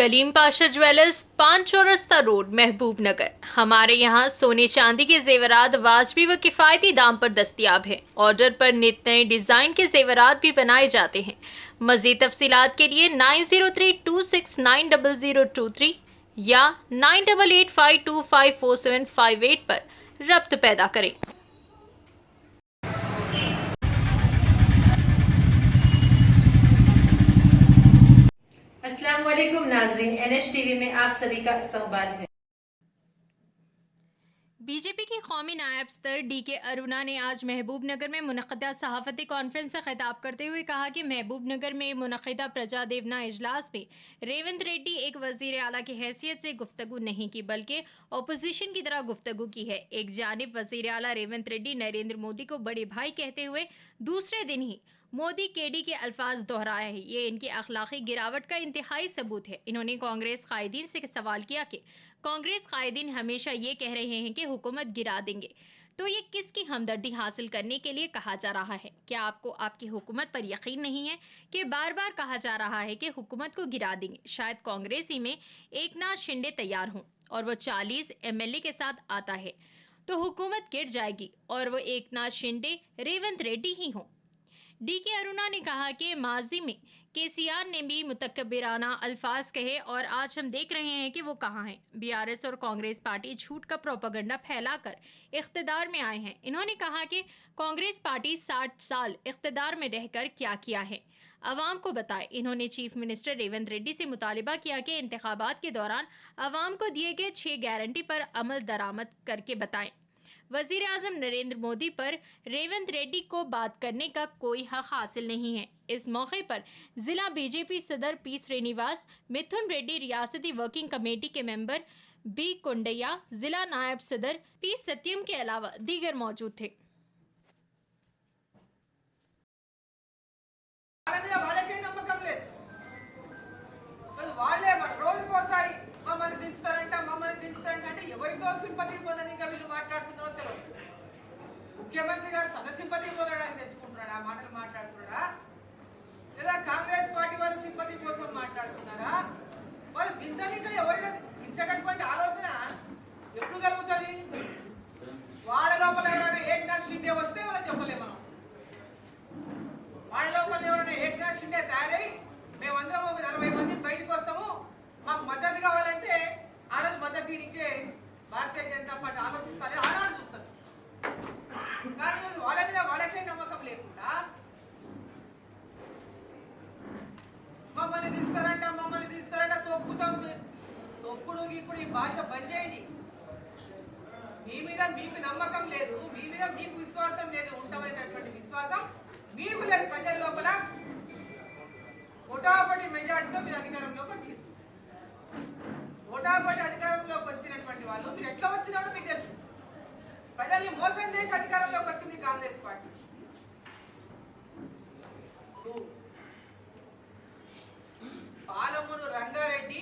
Kaleem Pasha jewellers, 5 चौरस्ता road, महबूब नगर। हमारे यहाँ सोने चांदी के जेवरात वाजबी व किफ़ायती दाम पर दस्तियाब हैं। ऑर्डर पर नित नए डिज़ाइन के जेवरात भी बनाए जाते हैं। मज़ीद तफसीलात के लिए 9032690023 या 9885254758 पर रब्त पैदा करें। अस्सलाम वालेकुम नाज़रीन, NH टीवी में आप सभी का इस्तकबाल है। बीजेपी की कौमी नायब सदर DK अरुणा ने आज महबूब नगर में मुनक़दा सहाफ़ती कॉन्फ्रेंस से खिताब करते हुए कहा कि महबूब नगर में मुनक़दा प्रजा देवना इजलास में रेवंत रेड्डी एक वज़ीर आला की हैसियत से गुफ्तगू नहीं की बल्कि अपोजिशन की तरह गुफ्तगू की है। एक जानिब वज़ीर आला रेवंत रेड्डी नरेंद्र मोदी को बड़े भाई कहते हुए दूसरे दिन ही मोदी केडी के अल्फाज दोहराया है। ये इनकी अखलाकी गिरावट का इंतहाई सबूत है। इन्होंने कांग्रेस कायदीन से सवाल किया कि कांग्रेस कायदीन हमेशा ये कह रहे हैं कि हुकूमत गिरा देंगे, तो ये किसकी हमदर्दी हासिल करने के लिए कहा जा रहा है? क्या आपको आपकी हुकूमत पर यकीन नहीं है कि बार बार कहा जा रहा है कि हुकूमत को गिरा देंगे? शायद कांग्रेस ही में एकनाथ शिंदे तैयार हों और वो 40 MLA के साथ आता है तो हुकूमत गिर जाएगी और वो एकनाथ शिंदे रेवंत रेड्डी ही हों। DK अरुणा ने कहा कि माजी में KCR ने भी मुतकब्बिराना अल्फाज कहे और आज हम देख रहे हैं कि वो कहाँ हैं। BRS और कांग्रेस पार्टी झूठ का प्रोपेगेंडा फैलाकर इख्तिदार में आए हैं। इन्होंने कहा कि कांग्रेस पार्टी 60 साल इख्तिदार में रहकर क्या किया है, अवाम को बताए। इन्होंने चीफ मिनिस्टर रेवंत रेड्डी से मुतालिबा किया कि इंतखाबात के दौरान अवाम को दिए गए 6 गारंटी पर अमल दरामद करके बताएं। वजीर आजम नरेंद्र मोदी पर रेवंत रेड्डी को बात करने का कोई हक हासिल नहीं है। इस मौके पर जिला बीजेपी सदर पी श्रीनिवास, मिथुन रेड्डी, रियासती वर्किंग कमेटी के मेंबर B कुंडैया, जिला नायब सदर P सत्यम के अलावा दीगर मौजूद थे। ముఖ్యమంత్రి గారు తన సింపతి పొందడానికి తెచ్చుకుంటున్నాడా? మాటలు మాట్లాడుతున్నాడా లేదా కాంగ్రెస్ పార్టీ వారి సింపతి కోసం మాట్లాడుతున్నారా? వాళ్ళు దించడానికి ఎవరైనా దించేటటువంటి ఆలోచన ఎప్పుడు కలుగుతుంది? వాళ్ళ లోపల ఎవరైనా ఏక్నాథ్ షిండే వస్తే మనం చెప్పలేము. మనం వాళ్ళ లోపల ఎవరైనా ఏక్నాథ్ షిండే తయారై మేమందరం ఒక 40 మంది బయటకు వస్తాము, మాకు మద్దతు కావాలంటే ఆ రోజు మద్దతు దీనికే భారతీయ జనతా పార్టీ ఆలోచిస్తారు, ఆనాడు చూస్తారు. కానీ వాళ్ళ మీద వాళ్ళకే నమ్మకం లేకుండా మమ్మల్ని తీస్తారంట తొక్కుతాం. తొక్కుడు ఇప్పుడు ఈ భాష బంద్ చేయండి. మీ మీద మీకు నమ్మకం లేదు, మీ మీద మీకు విశ్వాసం లేదు, ఉంటామనేటటువంటి విశ్వాసం మీకు లేదు. ప్రజల లోపల ఓటాపటి మెజార్టీతో మీరు అధికారంలోకి వచ్చింది. ఓటాపటి అధికారంలోకి వచ్చినటువంటి వాళ్ళు మీరు ఎట్లా వచ్చినారో మీకు తెలుసు. ప్రజల్ని మోసం చేసి అధికారంలోకి వచ్చింది కాంగ్రెస్ పార్టీ. పాలమూరు రంగారెడ్డి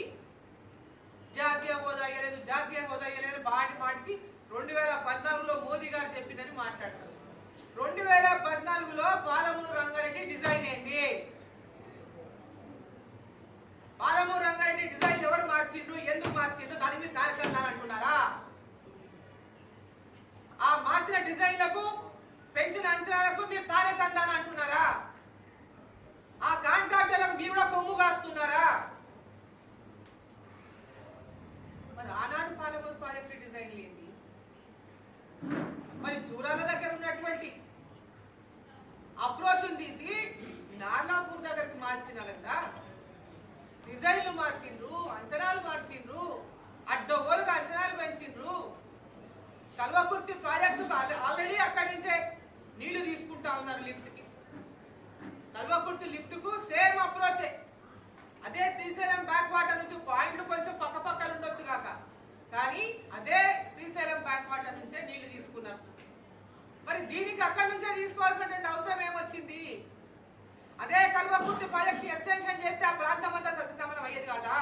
జాతీయ హోదా ఇయ్యలేదు మాటికి 2014లో మోదీ గారు చెప్పిందని మాట్లాడతారు. 2014లో పాలమూరు రంగారెడ్డి డిజైన్ ఏంది? పాలమూరు రంగారెడ్డి డిజైన్ ఎవరు మార్చిండ్రు, ఎందుకు మార్చిండ్రు, దాని మీద కార్యక్రమాలు అంటున్నారా? ఆ మార్చిన డిజైన్లకు పెంచిన అంచనాలకు మీరు తారేతందాని అంటున్నారా? ఆ కాంట్రాక్టర్లకు మీరు కూడా కొమ్ము కాస్తున్నారా? మరి ఆనాడు పాలమూరు ప్రాజెక్టు డిజైన్ ఏంటి? మరి జూరాల దగ్గర ఉన్నటువంటి అప్రోచ్ తీసి నార్లాపూర్ దగ్గరికి మార్చిన కదా, డిజైన్లు మార్చిండ్రు, అంచనాలు మార్చిండ్రు, అడ్డగోలుగా అంచనాలు పెంచిండ్రు. కల్వకుర్తి ప్రాజెక్టుకు ఆల్రెడీ అక్కడి నుంచే నీళ్లు తీసుకుంటా ఉన్నారు లిఫ్ట్కి. కల్వకుర్తి లిఫ్ట్కు సేమ్ అప్రోచే. అదే శ్రీశైలం బ్యాక్ వాటర్ నుంచి పాయింట్లు కొంచెం పక్కపక్కలు ఉండొచ్చు కాక, కానీ అదే శ్రీశైలం బ్యాక్ వాటర్ నుంచే నీళ్లు తీసుకున్నారు. మరి దీనికి అక్కడి నుంచే తీసుకోవాల్సినటువంటి అవసరం ఏమొచ్చింది? అదే కల్వకుర్తి ప్రాజెక్టు ఎక్స్టెన్షన్ చేస్తే ఆ ప్రాంతం అంతా సస్యశ్యామలం అయ్యేది కాదా?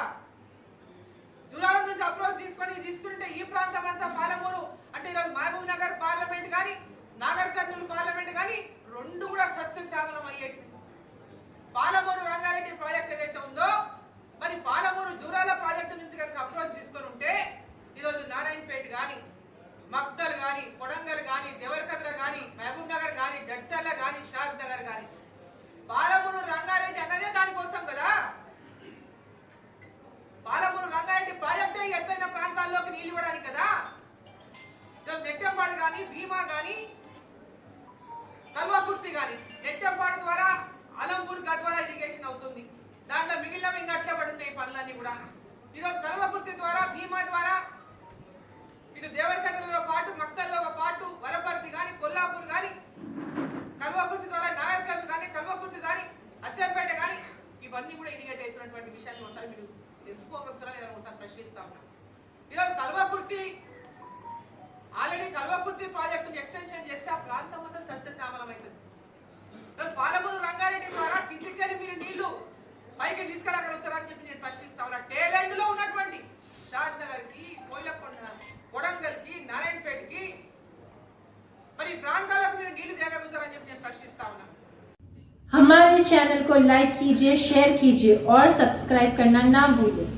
జూరాల నుంచి అప్రోచ్ తీసుకుంటే ఈ ప్రాంతం అంతా పాలమూరు అంటే ఈరోజు మహబూబ్ నగర్ పార్లమెంట్ కానీ నాగర్ కర్నూలు పార్లమెంట్ కానీ రెండు కూడా సస్యశ్యామలం అయ్యేది. పాలమూరు రంగారెడ్డి ప్రాజెక్ట్ ఏదైతే ఉందో మరి పాలమూరు జూరాల అప్రోచ్ తీసుకొని ఉంటే ఈరోజు నారాయణపేట కానీ, మక్తల్ కానీ, కొడంగల్ కానీ, దేవరకద్ర కానీ, మహబూబ్ నగర్ కానీ, జడ్చర్ల కానీ, షాద్ నగర్ కానీ, పాలమూరు రంగారెడ్డి అన్నదే దానికోసం కదా. పాలమూరు రంగారెడ్డి ప్రాజెక్టే ఎత్తైన ప్రాంతాల్లోకి నీళ్లు ఇవ్వడానికి కదా. నెట్టెంపాడు కానీ, భీమా కానీ, కల్వకుర్తి కానీ, నెట్టెంపాడు ద్వారా అలంపూర్ గద్వాల ఇరిగేషన్ అవుతుంది. దాంట్లో మిగిలినవి ఇంకా అట్లే పడుతున్నాయి పనులన్నీ కూడా. ఈరోజు కల్వకుర్తి ద్వారా, భీమా ద్వారా ఇటు దేవరకద్రలో పాటు, మక్తల్లో పాటు, వరపర్తి కానీ, కొల్లాపూర్ కానీ, కల్వకుర్తి ద్వారా నాగర్కల్ కానీ, కల్వకుర్తి కానీ, అచ్చంపేట కానీ, ఇవన్నీ కూడా ఇరిగేట్ అవుతున్నటువంటి విషయాన్ని ఒకసారి మీరు తెలుసుకోగలుగుతారా లేదా ఒకసారి ప్రశ్నిస్తా ఉన్నా. ఈరోజు కల్వకుర్తి ఆల్రెడీ కల్వకుర్తి ప్రాజెక్టును ఎక్స్టెన్షన్ చేస్తే ఆ ప్రాంతం అంతా సస్యశ్యామలం అవుతుంది. ఈరోజు పాలమూరు రంగారెడ్డి ద్వారా కిందికెళ్ళి మీరు నీళ్లు పైకి తీసుకెళ్ళగలుగుతారని చెప్పి నేను ప్రశ్నిస్తా ఉన్నా. టేలెండ్ లో ఉన్నటువంటి షాద్ నగర్ కి, కోయిలకొండ, కొడంగల్ కి, నారాయణపేట కి మరి ప్రాంతాలకు మీరు నీళ్లు తేగలుగుతారని చెప్పి నేను ప్రశ్నిస్తా ఉన్నా. हमारे चैनल को लाइक कीजिए, शेयर कीजिए और सब्सक्राइब करना ना भूलें।